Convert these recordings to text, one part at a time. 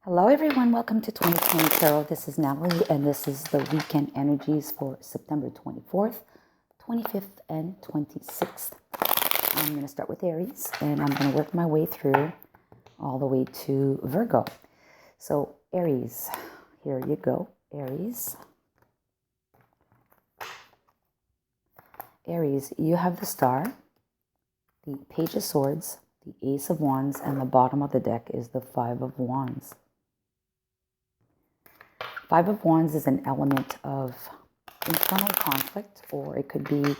Hello everyone, welcome to 2020 Tarot. This is Natalie and this is the weekend energies for September 24th, 25th, and 26th. I'm going to start with Aries and I'm going to work my way through all the way to Virgo. So Aries, here you go, Aries. Aries, you have the Star, the Page of Swords, the Ace of Wands, and the bottom of the deck is the Five of Wands. Five of Wands is an element of internal conflict, or it could be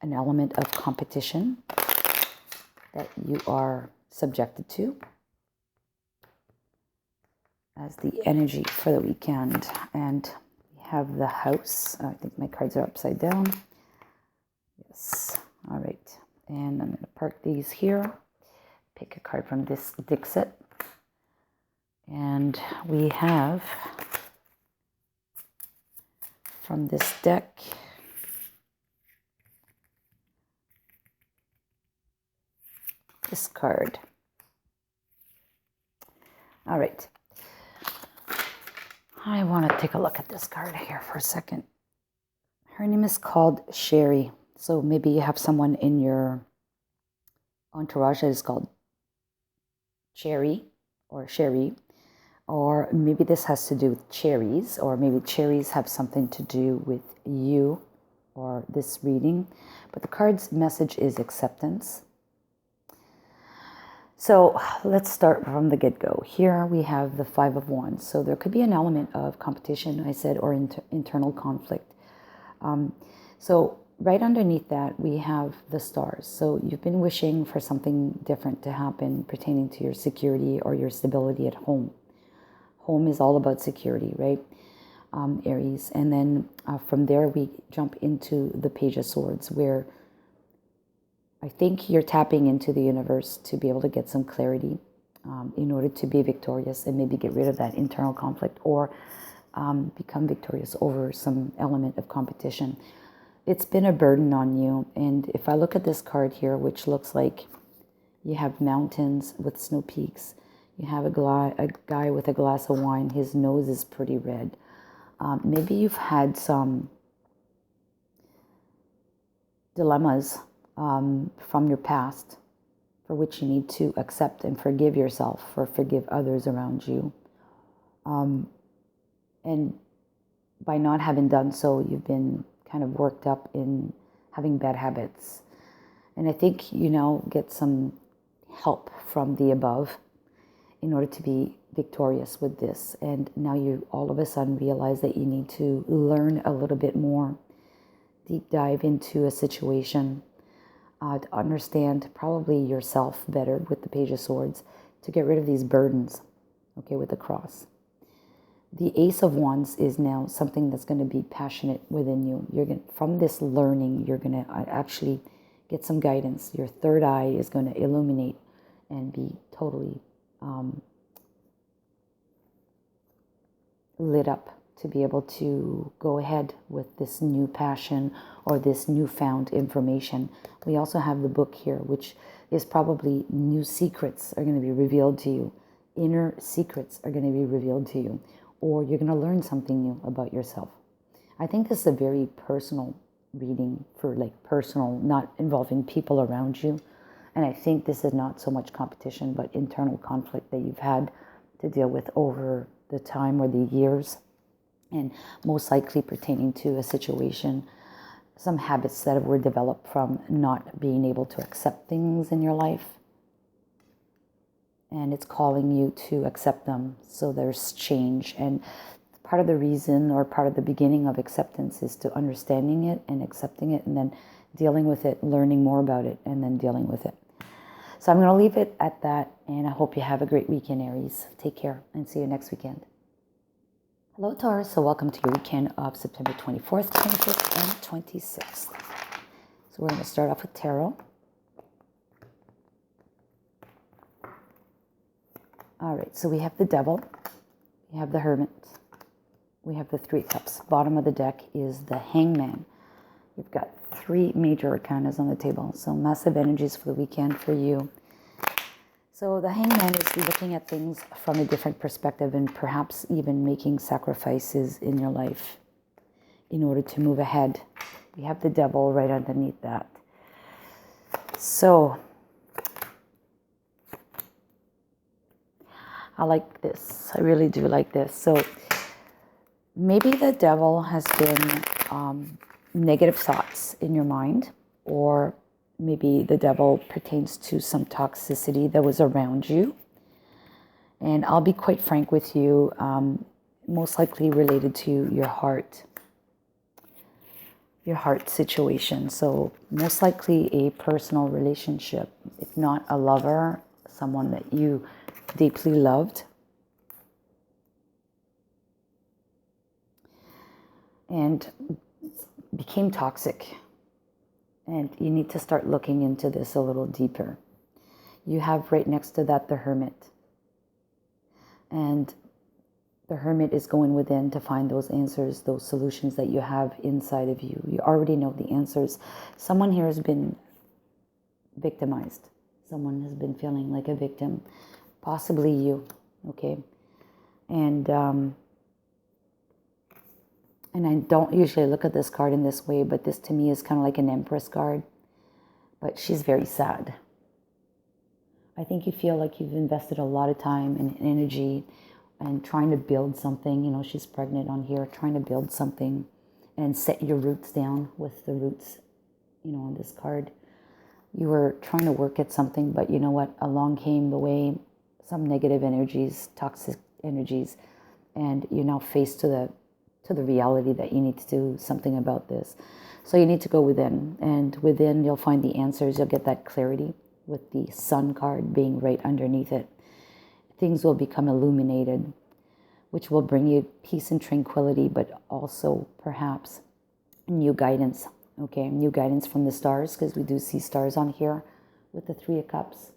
an element of competition that you are subjected to as the energy for the weekend. And we have the House. I think my cards are upside down. Yes. All right. And I'm going to park these here. Pick a card from this Dixit. And we have from this deck this card. All right. I want to take a look at this card here for a second. Her name is called Sherry. So maybe you have someone in your entourage that is called Cherry or Sherry. Or maybe this has to do with cherries, or maybe cherries have something to do with you or this reading. But the card's message is acceptance. So let's start from the get-go. Here we have the Five of Wands. So there could be an element of competition, I said, or internal conflict. So right underneath that, we have the stars. So you've been wishing for something different to happen pertaining to your security or your stability at home. Home is all about security, right, Aries? And then from there, we jump into the Page of Swords, where I think you're tapping into the universe to be able to get some clarity in order to be victorious and maybe get rid of that internal conflict, or become victorious over some element of competition. It's been a burden on you. And if I look at this card here, which looks like you have mountains with snow peaks, you have a guy with a glass of wine. His nose is pretty red. Maybe you've had some dilemmas from your past for which you need to accept and forgive yourself or forgive others around you. And by not having done so, you've been kind of worked up in having bad habits. And I think, get some help from the above in order to be victorious with this. And now you all of a sudden realize that you need to learn a little bit more, deep dive into a situation, to understand probably yourself better with the Page of Swords, to get rid of these burdens, okay, with the cross. The Ace of Wands is now something that's going to be passionate within you. From this learning, you're going to actually get some guidance. Your third eye is going to illuminate and be totally lit up to be able to go ahead with this new passion or this newfound information. We also have the book here, which is probably new secrets are going to be revealed to you. Inner secrets are going to be revealed to you, or you're going to learn something new about yourself. I think this is a very personal reading for personal, not involving people around you. And I think this is not so much competition, but internal conflict that you've had to deal with over the time or the years, and most likely pertaining to a situation, some habits that were developed from not being able to accept things in your life. And it's calling you to accept them. So there's change. And part of the reason, or part of the beginning of acceptance, is to understanding it and accepting it, and then dealing with it, learning more about it, and then dealing with it. So I'm going to leave it at that, and I hope you have a great weekend, Aries. Take care, and see you next weekend. Hello, Taurus. So welcome to your weekend of September 24th, 25th, and 26th. So we're going to start off with tarot. All right, so we have the Devil, we have the Hermit, we have the Three Cups. Bottom of the deck is the Hangman. You've got three major arcanas on the table, so massive energies for the weekend for you. So the hangman is looking at things from a different perspective and perhaps even making sacrifices in your life in order to move ahead. We have the devil right underneath that. So I like this. I really do like this. So maybe the devil has been negative thoughts in your mind, or maybe the devil pertains to some toxicity that was around you. And I'll be quite frank with you, most likely related to your heart situation. So most likely a personal relationship, if not a lover, someone that you deeply loved. And became toxic. And you need to start looking into this a little deeper. You have right next to that the Hermit. And the Hermit is going within to find those answers, those solutions that you have inside of you. You already know the answers. Someone here has been victimized. Someone has been feeling like a victim. Possibly you, okay? And I don't usually look at this card in this way, but this to me is kind of like an Empress card. But she's very sad. I think you feel like you've invested a lot of time and energy and trying to build something. You know, she's pregnant on here, trying to build something and set your roots down with the roots, you know, on this card. You were trying to work at something, but you know what? Along came the way some negative energies, toxic energies, and you're now faced to the reality that you need to do something about this. So you need to go within, and within you'll find the answers. You'll get that clarity with the Sun card being right underneath it. Things will become illuminated, which will bring you peace and tranquility, but also perhaps new guidance. Okay, new guidance from the stars, because we do see stars on here with the Three of Cups.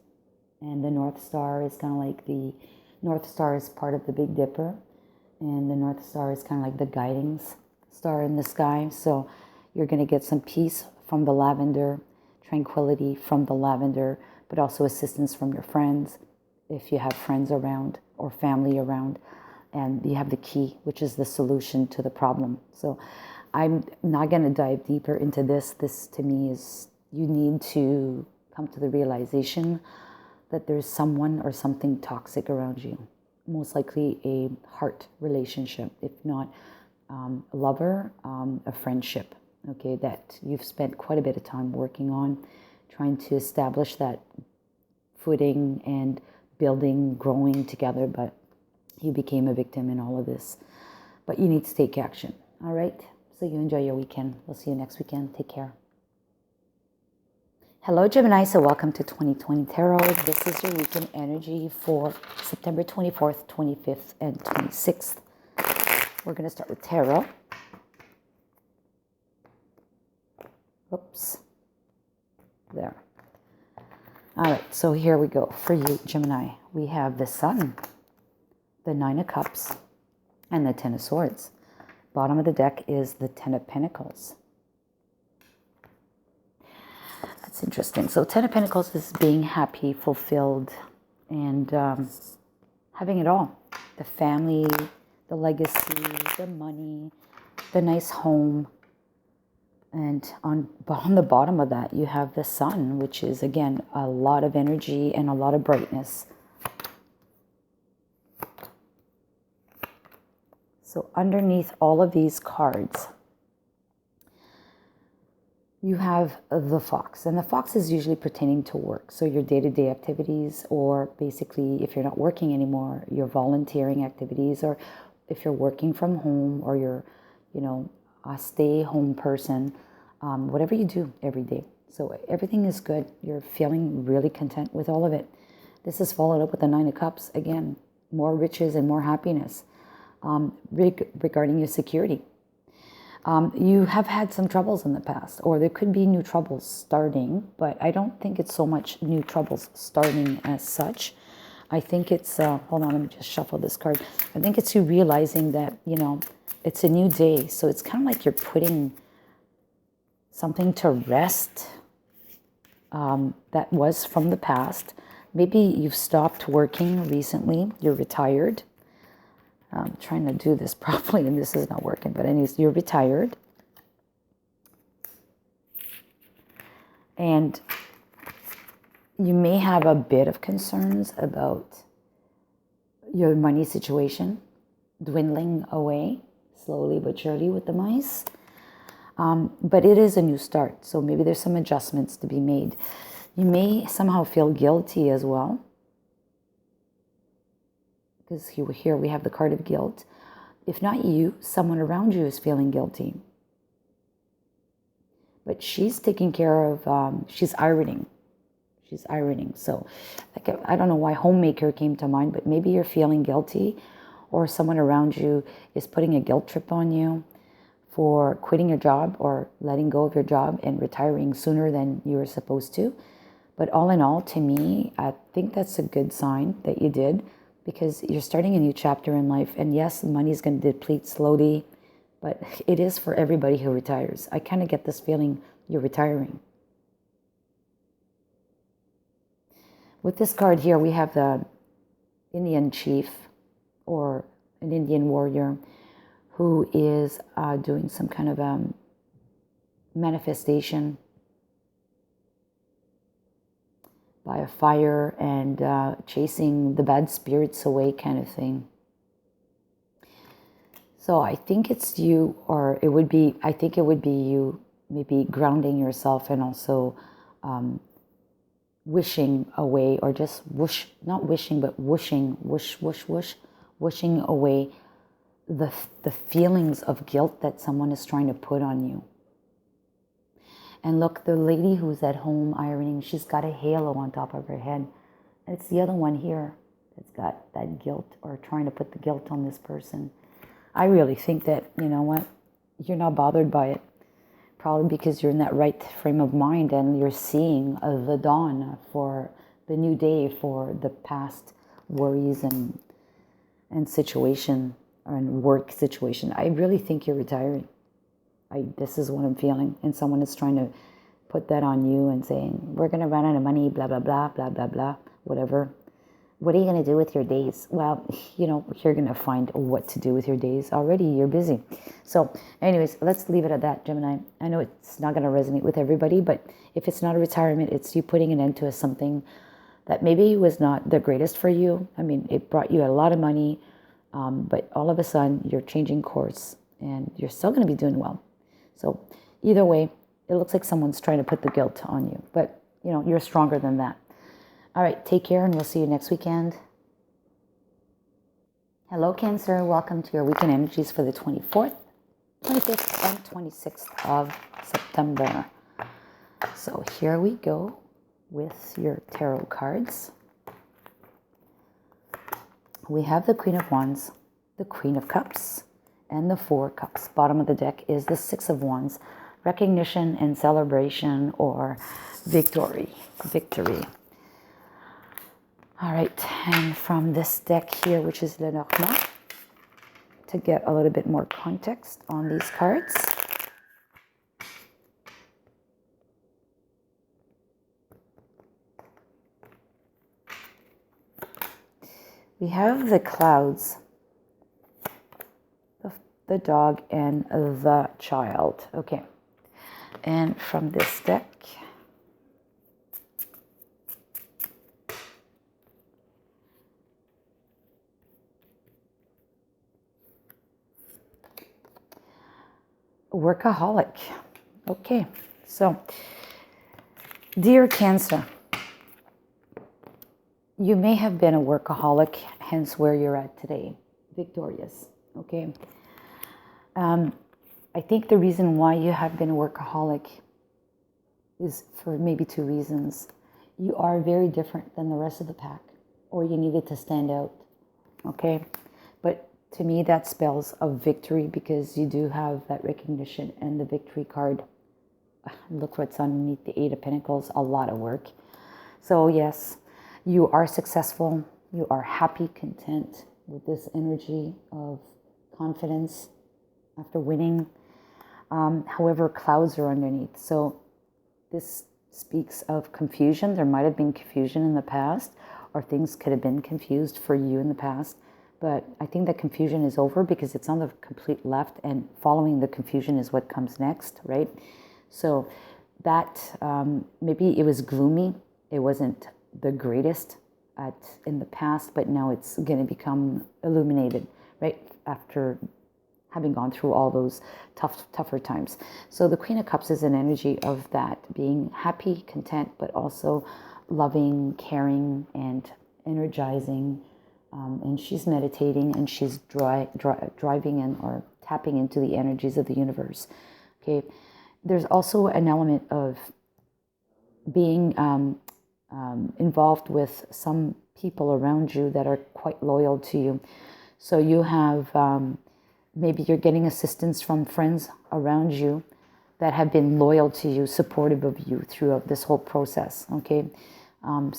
And the North Star is kind of like the North Star is part of the Big Dipper. And the North Star is kind of like the guiding star in the sky. So you're going to get some peace from the lavender, tranquility from the lavender, but also assistance from your friends, if you have friends around or family around. And you have the key, which is the solution to the problem. So I'm not going to dive deeper into this. This to me is, you need to come to the realization that there's someone or something toxic around you. Most likely a heart relationship, if not a lover, a friendship, okay, that you've spent quite a bit of time working on, trying to establish that footing and building, growing together, but you became a victim in all of this. But you need to take action, all right? So you enjoy your weekend. We'll see you next weekend. Take care. Hello, Gemini. So welcome to 2020 Tarot. This is your weekend energy for September 24th, 25th, and 26th. We're going to start with Tarot. Oops. There. All right. So here we go. For you, Gemini, we have the Sun, the Nine of Cups, and the Ten of Swords. Bottom of the deck is the Ten of Pentacles. That's interesting. So Ten of Pentacles is being happy, fulfilled, and having it all. The family, the legacy, the money, the nice home. And on the bottom of that, you have the Sun, which is, again, a lot of energy and a lot of brightness. So underneath all of these cards, you have the Fox. And the Fox is usually pertaining to work. So your day-to-day activities, or basically if you're not working anymore, your volunteering activities, or if you're working from home, or you're, you know, a stay-home person, whatever you do every day. So everything is good. You're feeling really content with all of it. This is followed up with the Nine of Cups. Again, more riches and more happiness. Regarding your security. You have had some troubles in the past, or there could be new troubles starting, but I don't think it's so much new troubles starting as such. I think it's, hold on, let me just shuffle this card. I think it's you realizing that, you know, it's a new day. So it's kind of like you're putting something to rest that was from the past. Maybe you've stopped working recently. You're retired. I'm trying to do this properly and this is not working. But anyways, you're retired. And you may have a bit of concerns about your money situation dwindling away slowly but surely with the mice. But it is a new start. So maybe there's some adjustments to be made. You may somehow feel guilty as well. Because here we have the card of guilt. If not you, someone around you is feeling guilty. But she's taking care of, she's ironing. She's ironing. So like, I don't know why homemaker came to mind, but maybe you're feeling guilty or someone around you is putting a guilt trip on you for quitting your job or letting go of your job and retiring sooner than you were supposed to. But all in all, to me, I think that's a good sign that you did because you're starting a new chapter in life. And yes, money is going to deplete slowly, but it is for everybody who retires. I kind of get this feeling you're retiring. With this card here, we have the Indian chief or an Indian warrior who is doing some kind of manifestation by a fire and chasing the bad spirits away kind of thing. So I think it's you, or it would be, I think it would be you maybe grounding yourself and also wishing away, or just whoosh, not wishing, but whooshing, whoosh, whoosh, whoosh, whooshing away the feelings of guilt that someone is trying to put on you. And look, the lady who's at home ironing, she's got a halo on top of her head. And it's the other one here that's got that guilt or trying to put the guilt on this person. I really think that, you know what, you're not bothered by it. Probably because you're in that right frame of mind and you're seeing the dawn for the new day, for the past worries and situation and work situation. I really think you're retiring. This is what I'm feeling. And someone is trying to put that on you and saying, we're going to run out of money, blah, blah, blah, blah, blah, blah, whatever. What are you going to do with your days? Well, you know, you're going to find what to do with your days. Already you're busy. So anyways, let's leave it at that, Gemini. I know it's not going to resonate with everybody, but if it's not a retirement, it's you putting an end to something that maybe was not the greatest for you. I mean, it brought you a lot of money, but all of a sudden you're changing course and you're still going to be doing well. So either way, it looks like someone's trying to put the guilt on you, but you know, you're stronger than that. All right, take care and we'll see you next weekend. Hello, Cancer. Welcome to your weekend energies for the 24th, 25th, and 26th of September. So here we go with your tarot cards. We have the Queen of Wands, the Queen of Cups, and the Four Cups. Bottom of the deck is the Six of Wands, recognition and celebration or victory. All right, and from this deck here, which is Lenormand, to get a little bit more context on these cards. We have the clouds, the dog, and the child. Okay, and from this deck, workaholic. Okay, so dear Cancer, you may have been a workaholic, hence where you're at today, victorious. Okay, I think the reason why you have been a workaholic is for maybe two reasons. You are very different than the rest of the pack, or you needed to stand out. Okay, but to me, that spells a victory because you do have that recognition and the victory card. Look what's underneath the Eight of Pentacles, a lot of work. So yes, you are successful. You are happy, content with this energy of confidence after winning. However, clouds are underneath. So this speaks of confusion. There might have been confusion in the past, or things could have been confused for you in the past. But I think that confusion is over because it's on the complete left, and following the confusion is what comes next, right? So that maybe it was gloomy. It wasn't the greatest in the past, but now it's going to become illuminated, right? After having gone through all those tougher times. So the Queen of Cups is an energy of that, being happy, content, but also loving, caring, and energizing. And she's meditating, and she's driving in or tapping into the energies of the universe. Okay, there's also an element of being involved with some people around you that are quite loyal to you. So you have maybe you're getting assistance from friends around you that have been loyal to you, supportive of you throughout this whole process. Okay, and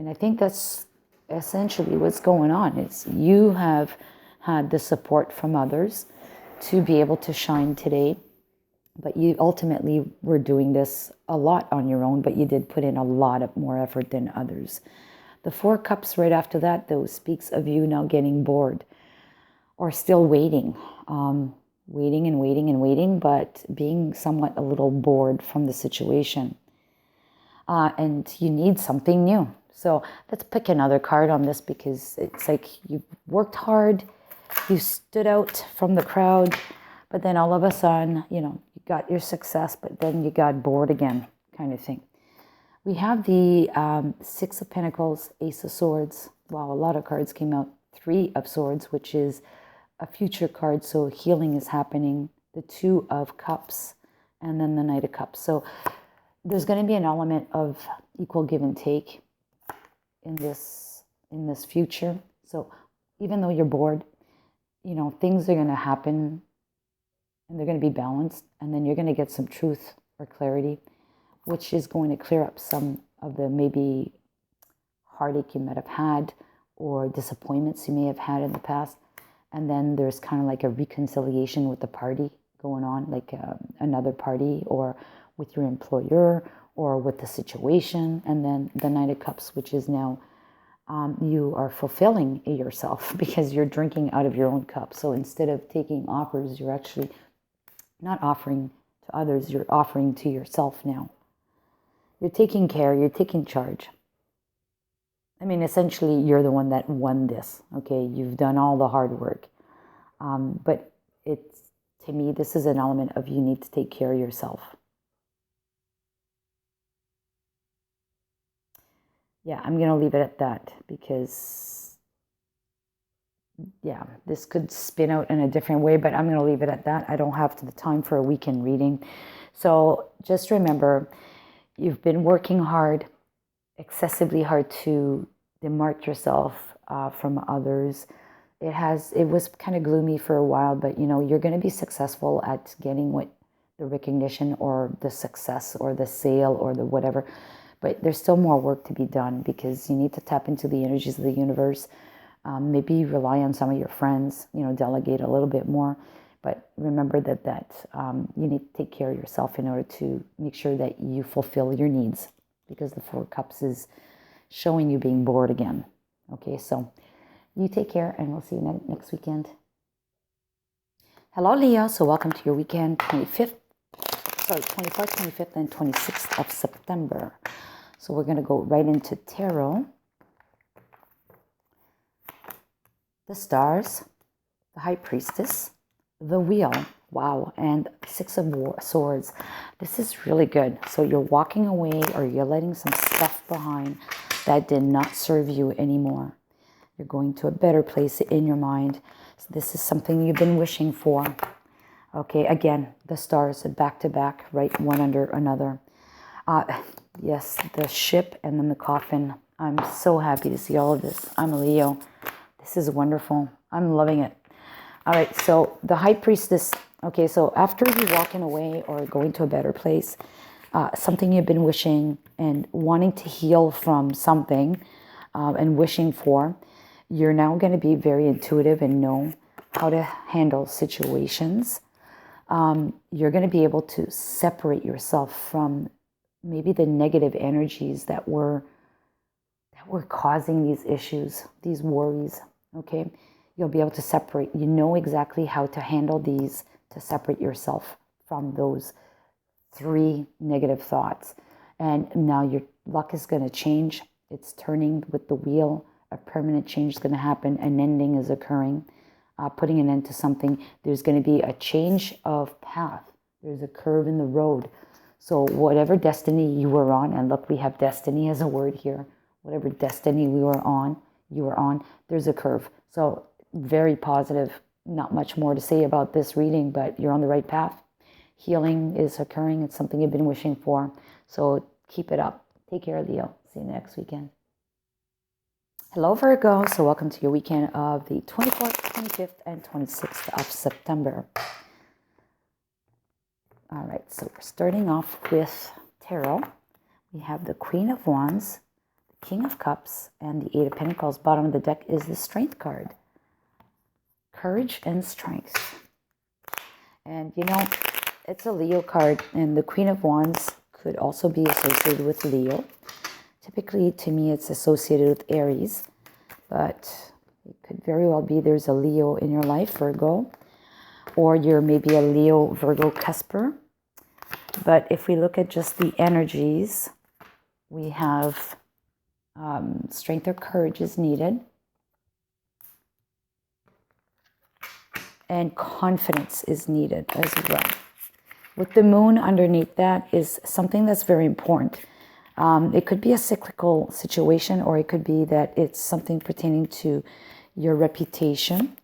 I think that's essentially what's going on. Is you have had the support from others to be able to shine today, but you ultimately were doing this a lot on your own, but you did put in a lot of more effort than others. The Four Cups right after that, though, speaks of you now getting bored or still waiting, waiting and waiting and waiting, but being somewhat a little bored from the situation. And you need something new. So let's pick another card on this, because it's like you worked hard, you stood out from the crowd, but then all of a sudden, you got your success, but then you got bored again, kind of thing. We have the Six of Pentacles, Ace of Swords. Wow, a lot of cards came out. Three of Swords, which is a future card, so healing is happening. The Two of Cups, and then the Knight of Cups. So there's going to be an element of equal give and take in this future. So even though you're bored, things are going to happen, and they're going to be balanced, and then you're going to get some truth or clarity, which is going to clear up some of the maybe heartache you might have had or disappointments you may have had in the past. And then there's kind of like a reconciliation with the party going on, like another party, or with your employer, or with the situation. And then the Knight of Cups, which is now you are fulfilling yourself because you're drinking out of your own cup. So instead of taking offers, you're actually not offering to others, you're offering to yourself now. You're taking care, you're taking charge. I mean, essentially, you're the one that won this, okay? You've done all the hard work. But to me, this is an element of you need to take care of yourself. Yeah, I'm going to leave it at that, because, yeah, this could spin out in a different way, but I'm going to leave it at that. I don't have the time for a weekend reading. So just remember, you've been working hard, excessively hard, to demark yourself from others. It was kind of gloomy for a while, but you're going to be successful at getting the recognition or the success or the sale or the whatever. But there's still more work to be done, because you need to tap into the energies of the universe. Maybe rely on some of your friends, delegate a little bit more. But remember that you need to take care of yourself in order to make sure that you fulfill your needs, because the Four Cups is showing you being bored again. Okay, so you take care, and we'll see you next weekend. Hello, Leo. So welcome to your weekend, 24th, 25th, and 26th of September. So we're going to go right into tarot. The Stars, the High Priestess, the Wheel, wow, and Six of Swords. This is really good. So you're walking away, or you're letting some stuff behind that did not serve you anymore. You're going to a better place in your mind. So this is something you've been wishing for. Okay, again, the stars back to back, right, one under another. Yes, the ship and then the coffin. I'm so happy to see all of this. I'm a Leo. This is wonderful. I'm loving it. All right, so the High Priestess. Okay, so after you walking away or going to a better place, something you've been wishing and wanting to heal from something and wishing for, you're now going to be very intuitive and know how to handle situations. You're going to be able to separate yourself from maybe the negative energies that were were causing these issues, these worries, okay? You'll be able to separate. You know exactly how to handle these to separate yourself from those 3 negative thoughts. And now your luck is going to change. It's turning with the wheel. A permanent change is going to happen. An ending is occurring, putting an end to something. There's going to be a change of path. There's a curve in the road. So whatever destiny you were on, and look, we have destiny as a word here. Whatever destiny you were on, there's a curve. So very positive. Not much more to say about this reading, but you're on the right path. Healing is occurring. It's something you've been wishing for. So keep it up. Take care, Leo. See you next weekend. Hello, Virgo. So welcome to your weekend of the 24th, 25th, and 26th of September. All right, so we're starting off with tarot. We have the Queen of Wands, the King of Cups, and the Eight of Pentacles. Bottom of the deck is the Strength card. Courage and strength. And you know, it's a Leo card, and the Queen of Wands could also be associated with Leo. Typically, to me, it's associated with Aries, but it could very well be there's a Leo in your life, Virgo, or you're maybe a Leo Virgo cusper. But if we look at just the energies, we have strength or courage is needed, and confidence is needed as well. With the moon underneath that is something that's very important. It could be a cyclical situation, or it could be that it's something pertaining to your reputation.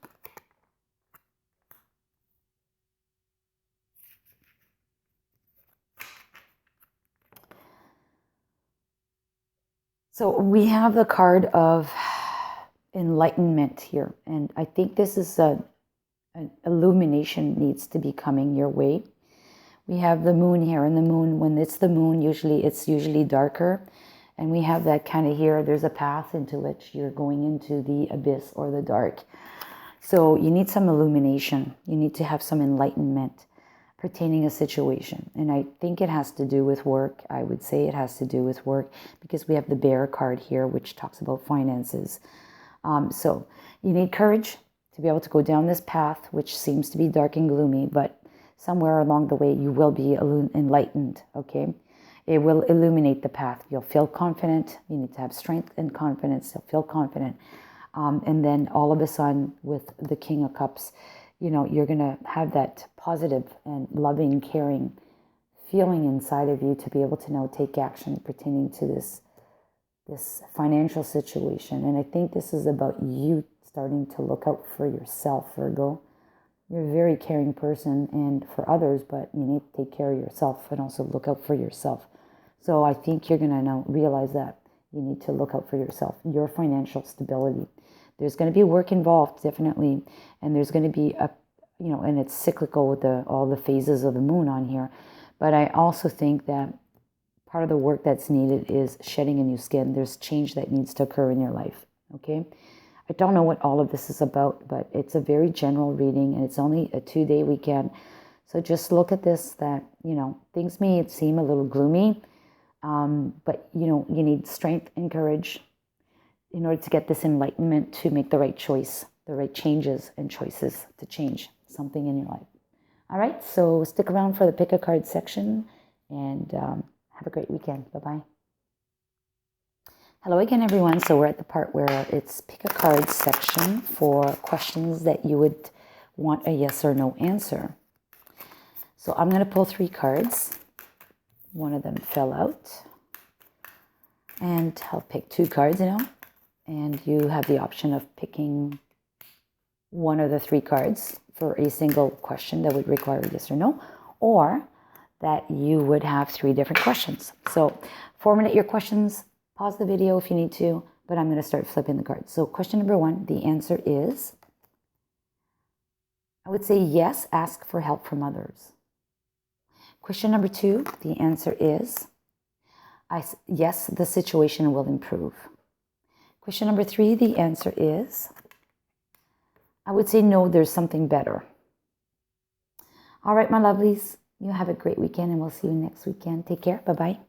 So we have the card of enlightenment here, and I think this is an illumination needs to be coming your way. We have the moon here, and the moon, when it's the moon, it's usually darker. And we have that kind of here, there's a path into which you're going into the abyss or the dark. So you need some illumination. You need to have some enlightenment pertaining a situation. And I think it has to do with work. I would say it has to do with work because we have the Bear card here, which talks about finances. So you need courage to be able to go down this path, which seems to be dark and gloomy, but somewhere along the way, you will be enlightened, okay? It will illuminate the path. You'll feel confident. You need to have strength and confidence. You'll feel confident. And then all of a sudden, with the King of Cups, you know, you're going to have that positive and loving, caring feeling inside of you to be able to now take action pertaining to this financial situation. And I think this is about you starting to look out for yourself, Virgo. You're a very caring person and for others, but you need to take care of yourself and also look out for yourself. So I think you're going to now realize that you need to look out for yourself, your financial stability. There's going to be work involved, definitely, and there's going to be and it's cyclical with all the phases of the moon on here. But I also think that part of the work that's needed is shedding a new skin. There's change that needs to occur in your life, okay? I don't know what all of this is about, but it's a very general reading, and it's only a 2-day weekend. So just look at this, that, you know, things may seem a little gloomy, but, you know, you need strength and courage in order to get this enlightenment to make the right choice, the right changes and choices to change something in your life. All right, so stick around for the pick a card section, and have a great weekend. Bye-bye. Hello again, everyone. So we're at the part where it's pick a card section for questions that you would want a yes or no answer. So I'm going to pull 3 cards. One of them fell out. And I'll pick 2 cards now. And you have the option of picking one of the 3 cards for a single question that would require a yes or no, or that you would have 3 different questions. So formulate your questions. Pause the video if you need to, but I'm going to start flipping the cards. So question number 1, the answer is, I would say yes, ask for help from others. Question number 2, the answer is, yes, the situation will improve. Question number 3, the answer is, I would say no, there's something better. All right, my lovelies, you have a great weekend, and we'll see you next weekend. Take care. Bye-bye.